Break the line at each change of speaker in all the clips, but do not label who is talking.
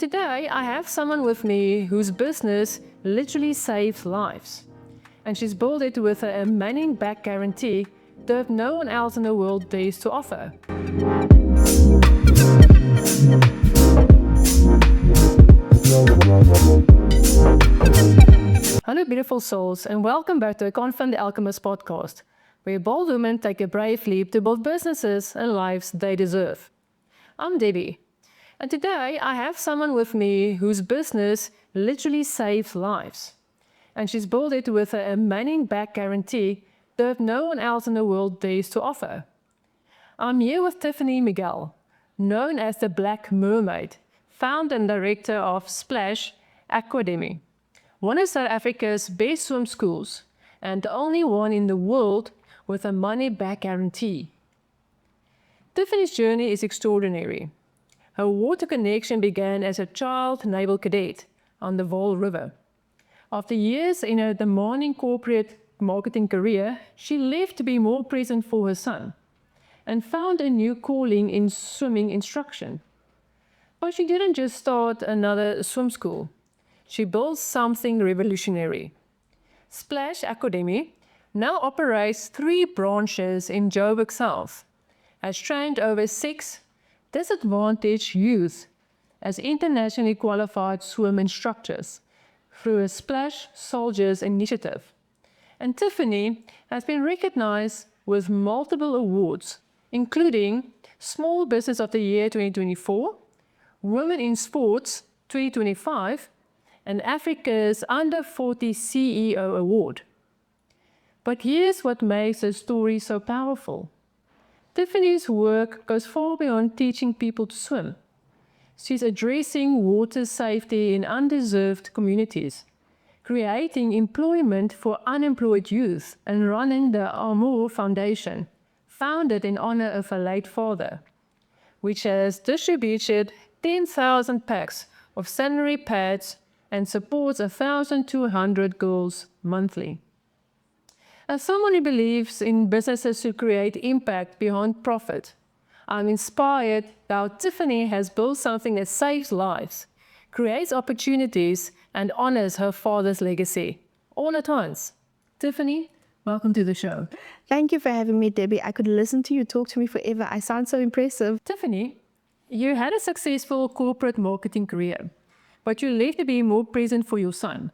Today, I have someone with me whose business literally saves lives. And she's built it with a money back guarantee that no one else in the world dares to offer. Hello, beautiful souls, and welcome back to the Confident Alchemist podcast, where bold women take a brave leap to build businesses and lives they deserve. I'm Debbie. And today I have someone with me whose business literally saves lives. And she's built it with a money back guarantee that no one else in the world dares to offer. I'm here with Tiffany Miguel, known as the Black Mermaid, founder and director of Splash Aquademy, one of South Africa's best swim schools and the only one in the world with a money back guarantee. Tiffany's journey is extraordinary. Her water connection began as a child naval cadet on the Vaal River. After years in a demanding corporate marketing career, she left to be more present for her son and found a new calling in swimming instruction. But she didn't just start another swim school. She built something revolutionary. Splash Aquademy now operates 3 branches in Joburg South, has trained over 6 disadvantaged youth as internationally qualified swim instructors through a Splash Soldiers initiative. And Tiffany has been recognized with multiple awards, including Small Business of the Year 2024, Women in Sports 2025, and Africa's Under 40 CEO Award. But here's what makes her story so powerful. Tiffany's work goes far beyond teaching people to swim. She's addressing water safety in underserved communities, creating employment for unemployed youth, and running the Amour Foundation, founded in honor of her late father, which has distributed 10,000 packs of sanitary pads and supports 1,200 girls monthly. As someone who believes in businesses to create impact beyond profit, I'm inspired how Tiffany has built something that saves lives, creates opportunities, and honors her father's legacy, all at once. Tiffany, welcome to the show.
Thank you for having me, Debbie. I could listen to you talk to me forever. I sound so impressive.
Tiffany, you had a successful corporate marketing career, but you left to be more present for your son.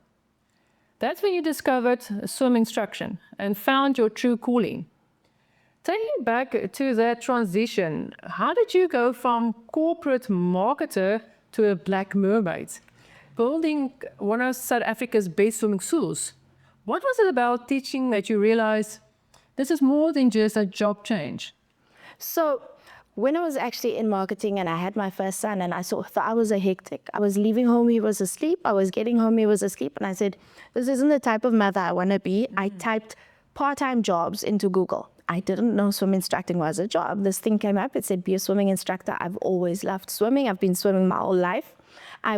That's when you discovered swim instruction and found your true calling. Take me back to that transition. How did you go from corporate marketer to a Black Mermaid, building one of South Africa's best swimming schools? What was it about teaching that you realized this is more than just a job change?
So when I was actually in marketing and I had my first son and I thought I was a hectic. I was leaving home, he was asleep. I was getting home, he was asleep. And I said, this isn't the type of mother I want to be. I typed part-time jobs into Google. I didn't know swim instructing was a job. This thing came up, it said, be a swimming instructor. I've always loved swimming. I've been swimming my whole life. I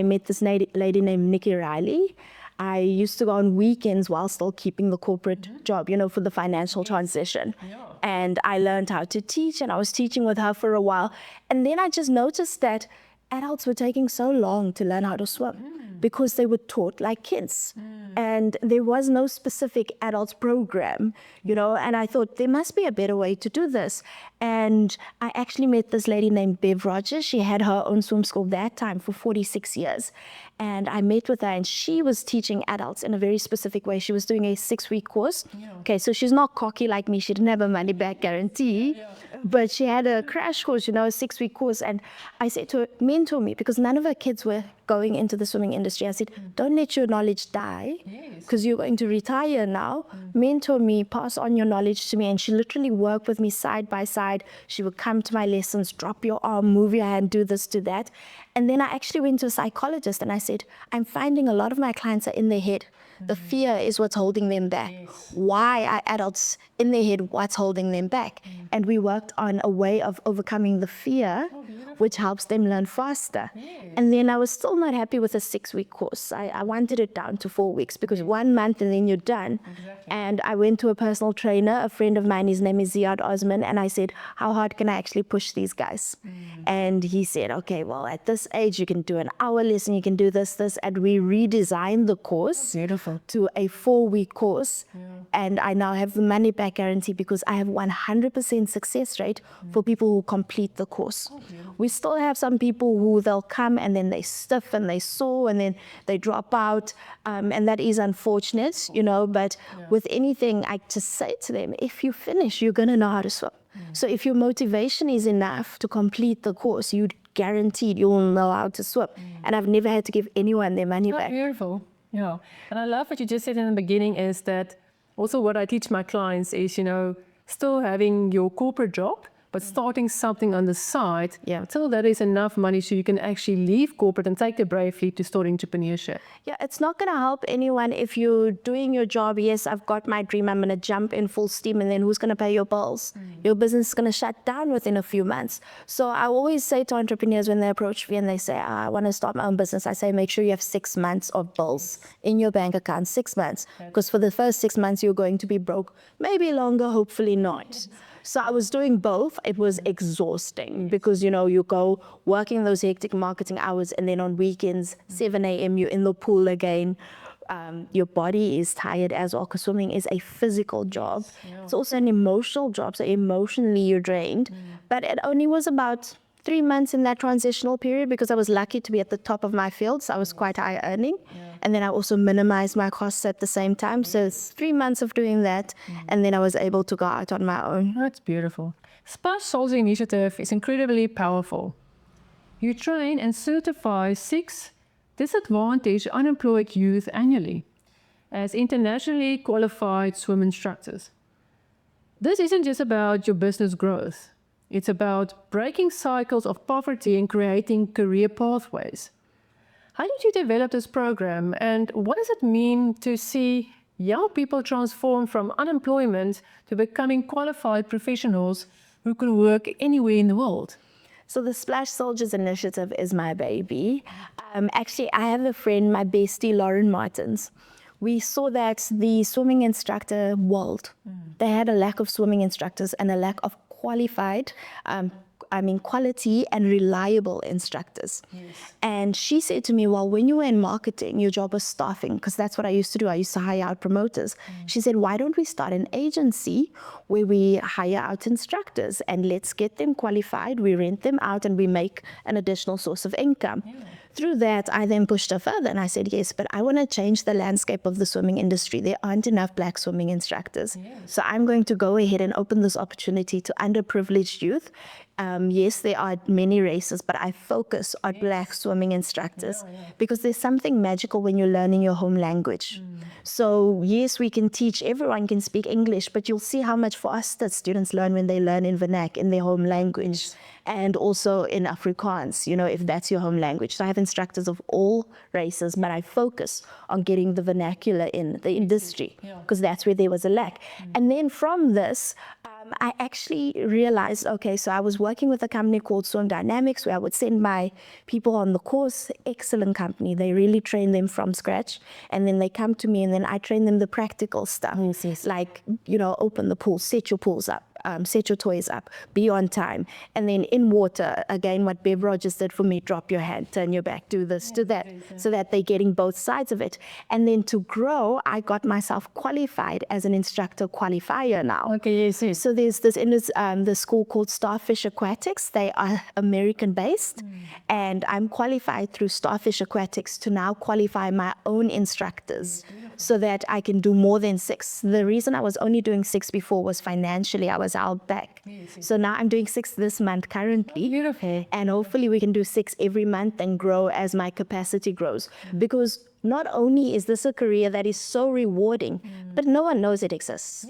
met this lady named Nikki Riley. I used to go on weekends while still keeping the corporate job, for the financial transition.
Yeah.
And I learned how to teach, and I was teaching with her for a while. And then I just noticed that adults were taking so long to learn how to swim because they were taught like kids. And there was no specific adults program, and I thought there must be a better way to do this. And I actually met this lady named Bev Rogers. She had her own swim school that time for 46 years. And I met with her and she was teaching adults in a very specific way. She was doing a 6-week course. Yeah. Okay, so she's not cocky like me. She didn't have a money back guarantee, but she had a crash course, a 6-week course. And I said to her, mentor me, because none of her kids were going into the swimming industry. I said, don't let your knowledge die because you're going to retire now. Mentor me, pass on your knowledge to me. And she literally worked with me side by side. She would come to my lessons, drop your arm, move your hand, do this, do that. And then I actually went to a psychologist and I said, I'm finding a lot of my clients are in their head. The fear is what's holding them back. Why are adults in their head? What's holding them back? And we worked on a way of overcoming the fear, which helps them learn faster. And then I was still not happy with a 6-week course. I wanted it down to 4 weeks because 1 month and then you're done.
Exactly.
And I went to a personal trainer, a friend of mine, his name is Ziad Osman, and I said, how hard can I actually push these guys? And he said, okay, well, at this age, you can do an hour lesson, you can do this, and we redesigned the course
Beautiful.
to a 4-week course. And I now have the money back guarantee because I have 100% success rate for people who complete the course. We still have some people who they'll come and then they stiff and they sore and then they drop out. And that is unfortunate, but with anything, I just say to them, if you finish, you're going to know how to swim. So if your motivation is enough to complete the course, you guaranteed you will know how to swim. And I've never had to give anyone their money back.
Beautiful. Yeah. And I love what you just said in the beginning is that also what I teach my clients is, still having your corporate job, but starting something on the side until there is enough money so you can actually leave corporate and take a brave leap to start entrepreneurship.
Yeah, it's not going to help anyone if you're doing your job. Yes, I've got my dream. I'm going to jump in full steam, and then who's going to pay your bills? Your business is going to shut down within a few months. So I always say to entrepreneurs when they approach me and they say, I want to start my own business, I say, make sure you have 6 months of bills in your bank account, 6 months. Because for the first 6 months, you're going to be broke. Maybe longer, hopefully not. So I was doing both. It was exhausting because, you go working those hectic marketing hours and then on weekends, 7 a.m., you're in the pool again. Your body is tired as well because swimming is a physical job. It's also an emotional job. So emotionally, you're drained. But it only was about 3 months in that transitional period because I was lucky to be at the top of my field. So I was quite high earning. And then I also minimized my costs at the same time. So it's 3 months of doing that. And then I was able to go out on my own.
That's beautiful. Splash Soldier Initiative is incredibly powerful. You train and certify 6 disadvantaged unemployed youth annually as internationally qualified swim instructors. This isn't just about your business growth. It's about breaking cycles of poverty and creating career pathways. How did you develop this program, and what does it mean to see young people transform from unemployment to becoming qualified professionals who can work anywhere in the world?
So the Splash Soldiers Initiative is my baby. Actually, I have a friend, my bestie, Lauren Martins. We saw that the swimming instructor world, they had a lack of swimming instructors and a lack of qualified, quality and reliable instructors. And she said to me, well, when you were in marketing, your job was staffing, because that's what I used to do. I used to hire out promoters. She said, why don't we start an agency where we hire out instructors and let's get them qualified, we rent them out and we make an additional source of income. Through that, I then pushed her further and I said, yes, but I want to change the landscape of the swimming industry. There aren't enough Black swimming instructors. So I'm going to go ahead and open this opportunity to underprivileged youth. Yes, there are many races, but I focus on Black swimming instructors because there's something magical when you're learning your home language. So yes, we can teach, everyone can speak English, but you'll see how much for us that students learn when they learn in vernac, in their home language. And also in Afrikaans, if that's your home language. So I have instructors of all races, but I focus on getting the vernacular in the industry because that's where there was a lack. And then from this, I actually realized, okay, so I was working with a company called Swim Dynamics where I would send my people on the course, excellent company. They really train them from scratch. And then they come to me and then I train them the practical stuff. Like, open the pool, set your pools up. Set your toys up, be on time. And then in water, again, what Bev Rogers did for me, drop your hand, turn your back, do this, do that, so that they're getting both sides of it. And then to grow, I got myself qualified as an instructor qualifier now.
Okay, yes.
So there's this in this the school called Starfish Aquatics. They are American-based, and I'm qualified through Starfish Aquatics to now qualify my own instructors so that I can do more than 6. The reason I was only doing 6 before was financially I was held back. So now I'm doing 6 this month currently.
Beautiful.
And hopefully we can do 6 every month and grow as my capacity grows. Because not only is this a career that is so rewarding, but no one knows it exists.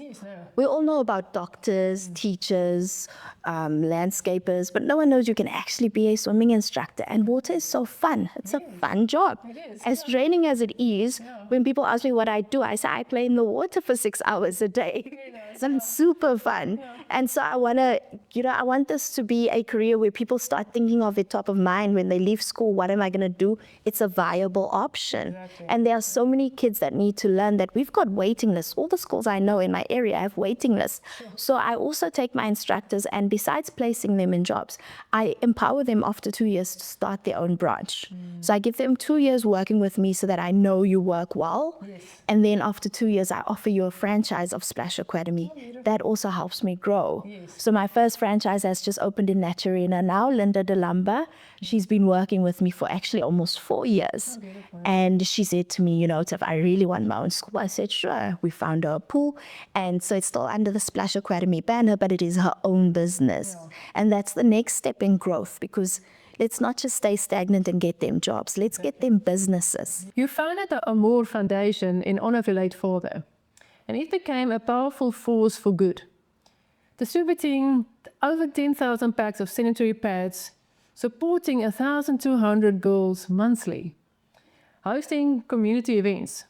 We all know about doctors, teachers, landscapers, but no one knows you can actually be a swimming instructor. And water is so fun. It's a fun job. As draining as it is, when people ask me what I do, I say I play in the water for 6 hours a day. So it's super fun. And so I want to, I want this to be a career where people start thinking of it top of mind when they leave school. What am I going to do? It's a viable option.
Exactly.
And there are so many kids that need to learn that we've got waiting lists. All the schools I know in my area have waiting lists. So I also take my instructors, and besides placing them in jobs, I empower them after 2 years to start their own branch. So I give them 2 years working with me so that I know you work well.
Yes.
And then after 2 years, I offer you a franchise of Splash Aquademy. That also helps me grow.
Yes.
So my first franchise has just opened in Naturina now, Linda de Lamba. She's been working with me for actually almost 4 years. And she said to me, Tiff, I really want my own school. I said, sure. We found her a pool. And so it's still under the Splash Aquademy banner, but it is her own business. And that's the next step in growth, because let's not just stay stagnant and get them jobs. Let's get them businesses.
You founded the Amor Foundation in honor of your late father, and it became a powerful force for good, distributing over 10,000 packs of sanitary pads, supporting 1,200 girls monthly, hosting community events.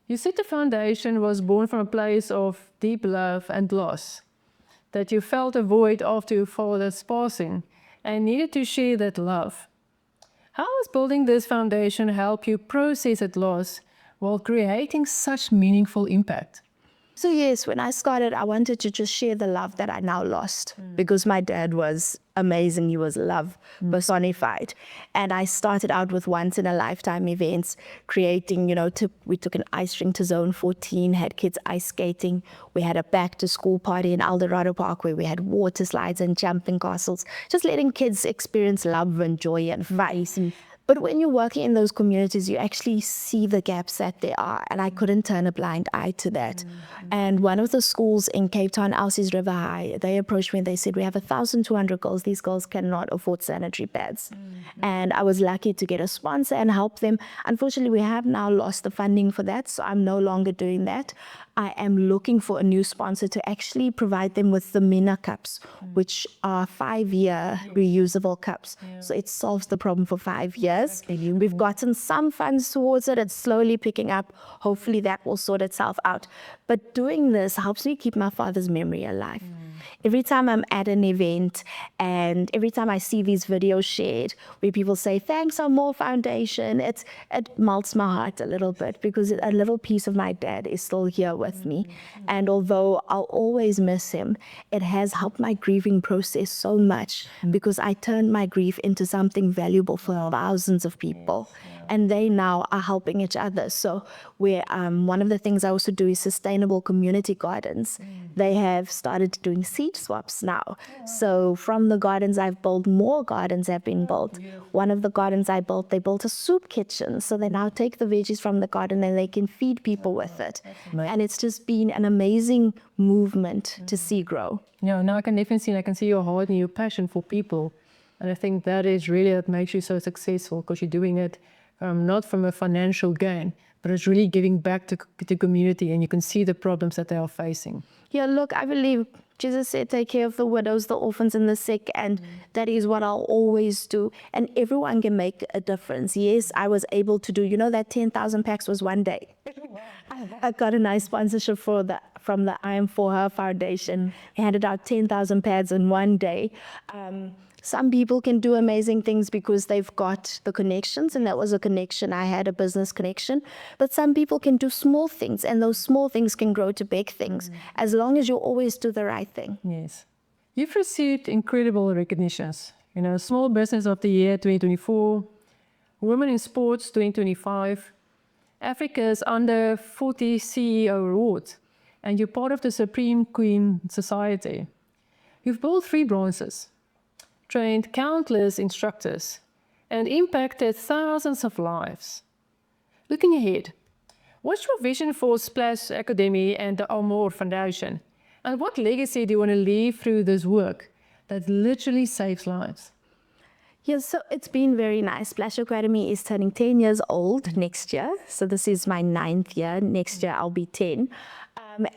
You said the foundation was born from a place of deep love and loss, that you felt a void after your father's passing and needed to share that love. How has building this foundation help you process that loss while creating such meaningful impact?
So yes, when I started, I wanted to just share the love that I now lost, because my dad was amazing. He was love personified. And I started out with once in a lifetime events, creating, we took an ice rink to Zone 14, had kids ice skating. We had a back to school party in Eldorado Park where we had water slides and jumping castles, just letting kids experience love and joy and fun. But when you're working in those communities, you actually see the gaps that there are. And I couldn't turn a blind eye to that. And one of the schools in Cape Town, Elsie's River High, they approached me and they said, we have 1,200 girls. These girls cannot afford sanitary pads. And I was lucky to get a sponsor and help them. Unfortunately, we have now lost the funding for that, so I'm no longer doing that. I am looking for a new sponsor to actually provide them with the Mina cups, which are 5-year reusable cups. So it solves the problem for 5 years. We've gotten some funds towards it. It's slowly picking up. Hopefully that will sort itself out. But doing this helps me keep my father's memory alive. Every time I'm at an event and every time I see these videos shared where people say, thanks, Amor Foundation, it melts my heart a little bit, because a little piece of my dad is still here with me. And although I'll always miss him, it has helped my grieving process so much, because I turned my grief into something valuable for thousands of people. And they now are helping each other. So one of the things I also do is sustainable community gardens. They have started doing seed swaps now. So from the gardens I've built, more gardens have been built. One of the gardens I built, they built a soup kitchen. So they now take the veggies from the garden and they can feed people with it. And it's just been an amazing movement to see grow.
Yeah, now I can definitely see your heart and your passion for people. And I think that is really what makes you so successful, because you're doing it not from a financial gain, but it's really giving back to the community, and you can see the problems that they are facing.
Yeah, look, I believe Jesus said, take care of the widows, the orphans, and the sick, and that is what I'll always do. And everyone can make a difference. Yes, I was able to do, that 10,000 packs was one day. I got a nice sponsorship from the I Am For Her Foundation. Handed out 10,000 pads in one day. Some people can do amazing things because they've got the connections, and that was a connection. I had a business connection. But some people can do small things, and those small things can grow to big things, as long as you always do the right thing.
Yes. You've received incredible recognitions. Small Business of the Year 2024, Women in Sports 2025, Africa's Under 40 CEO Award, and you're part of the Supreme Queen Society. You've built 3 branches, trained countless instructors, and impacted thousands of lives. Looking ahead, what's your vision for Splash Academy and the Amor Foundation? And what legacy do you want to leave through this work that literally saves lives?
Yes, so it's been very nice. Splash Aquademy is turning 10 years old next year. So this is my 9th year. Next year I'll be 10.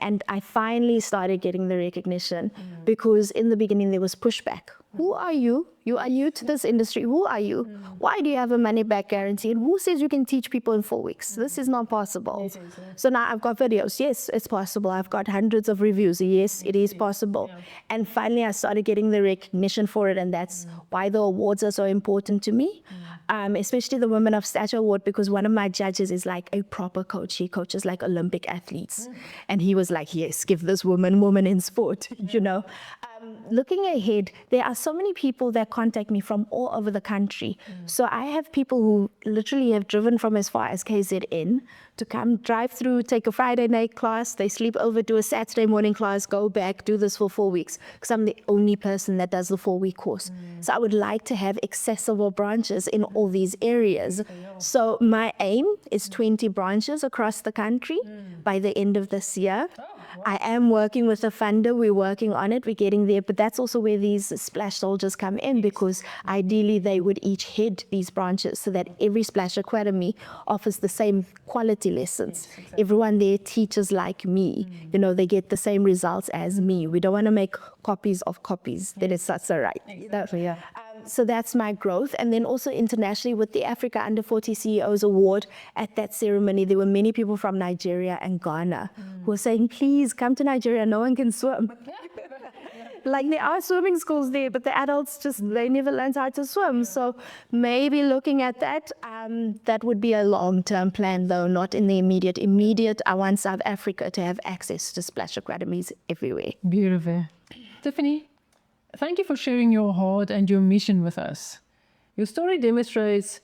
And I finally started getting the recognition because in the beginning there was pushback. Who are you? You are new to this industry. Who are you? Why do you have a money back guarantee? And who says you can teach people in 4 weeks? This is not possible. So now I've got videos. Yes, it's possible. I've got hundreds of reviews. Yes, it is possible. And finally I started getting the recognition for it. And that's why the awards are so important to me. Especially the Women of Stature Award, because one of my judges is like a proper coach. He coaches like Olympic athletes. And he was like, yes, give this woman in sport, you know. Looking ahead, there are so many people that contact me from all over the country. So I have people who literally have driven from as far as KZN to come drive through, take a Friday night class, they sleep over, do a Saturday morning class, go back, do this for 4 weeks, because I'm the only person that does the 4-week course. So I would like to have accessible branches in all these areas. So my aim is 20 branches across the country by the end of this year. I am working with a funder. We're working on it. We're getting there. But that's also where these Splash soldiers come in, because ideally they would each head these branches so that every Splash Academy offers the same quality lessons. Everyone there teaches like me. You know, they get the same results as me. We don't want to make copies of copies. Then it's such a right.
Exactly, yeah.
So that's my growth. And then also internationally with the Africa Under 40 CEOs Award, at that ceremony, there were many people from Nigeria and Ghana who were saying, please come to Nigeria, no one can swim. Like there are swimming schools there, but the adults they never learned how to swim. So maybe looking at that, that would be a long-term plan though, not in the immediate. I want South Africa to have access to Splash Academies everywhere.
Beautiful. Tiffany, thank you for sharing your heart and your mission with us. Your story demonstrates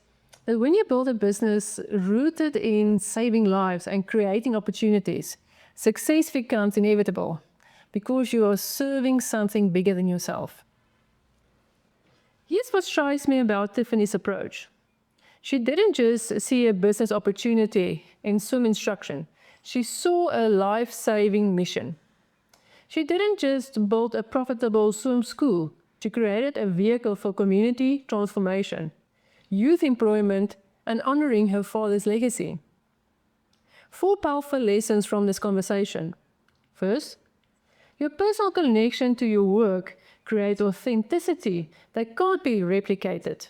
that when you build a business rooted in saving lives and creating opportunities, success becomes inevitable because you are serving something bigger than yourself. Here's what strikes me about Tiffany's approach. She didn't just see a business opportunity in swim instruction. She saw a life-saving mission. She didn't just build a profitable swim school. She created a vehicle for community transformation, youth employment, and honoring her father's legacy. 4 powerful lessons from this conversation. First, your personal connection to your work creates authenticity that can't be replicated.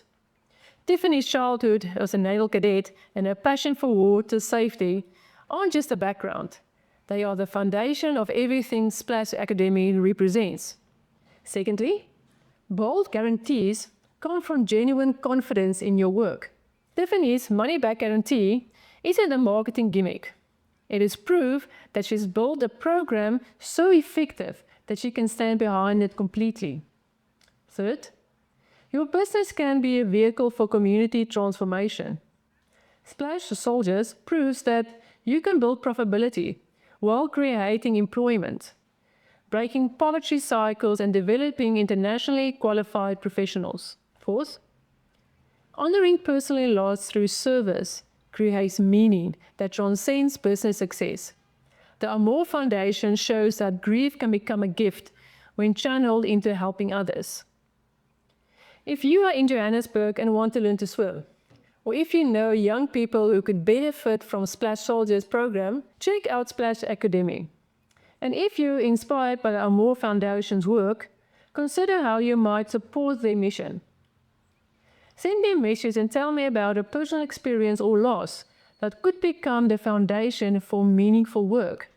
Tiffany's childhood as a naval cadet and her passion for water safety aren't just a background. They are the foundation of everything Splash Academy represents. Secondly, bold guarantees come from genuine confidence in your work. Tiffany's money-back guarantee isn't a marketing gimmick. It is proof that she's built a program so effective that she can stand behind it completely. Third, your business can be a vehicle for community transformation. Splash Soldiers proves that you can build profitability while creating employment, breaking poverty cycles and developing internationally qualified professionals. Fourth, honoring personal loss through service creates meaning that transcends business success. The Amor Foundation shows that grief can become a gift when channeled into helping others. If you are in Johannesburg and want to learn to swim, or if you know young people who could benefit from Splash Soldiers program, check out Splash Academy. And if you're inspired by the Amor Foundation's work, consider how you might support their mission. Send me a message and tell me about a personal experience or loss that could become the foundation for meaningful work.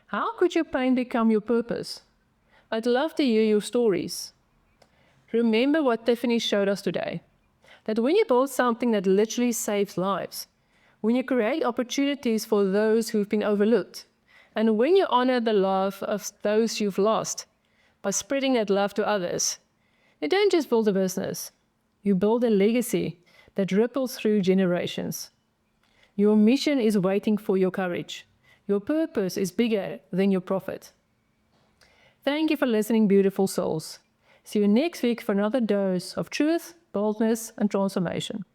How could your pain become your purpose? I'd love to hear your stories. Remember what Tiffany showed us today, that when you build something that literally saves lives, when you create opportunities for those who've been overlooked, and when you honor the love of those you've lost by spreading that love to others, you don't just build a business. You build a legacy that ripples through generations. Your mission is waiting for your courage. Your purpose is bigger than your profit. Thank you for listening, beautiful souls. See you next week for another dose of truth, boldness, and transformation.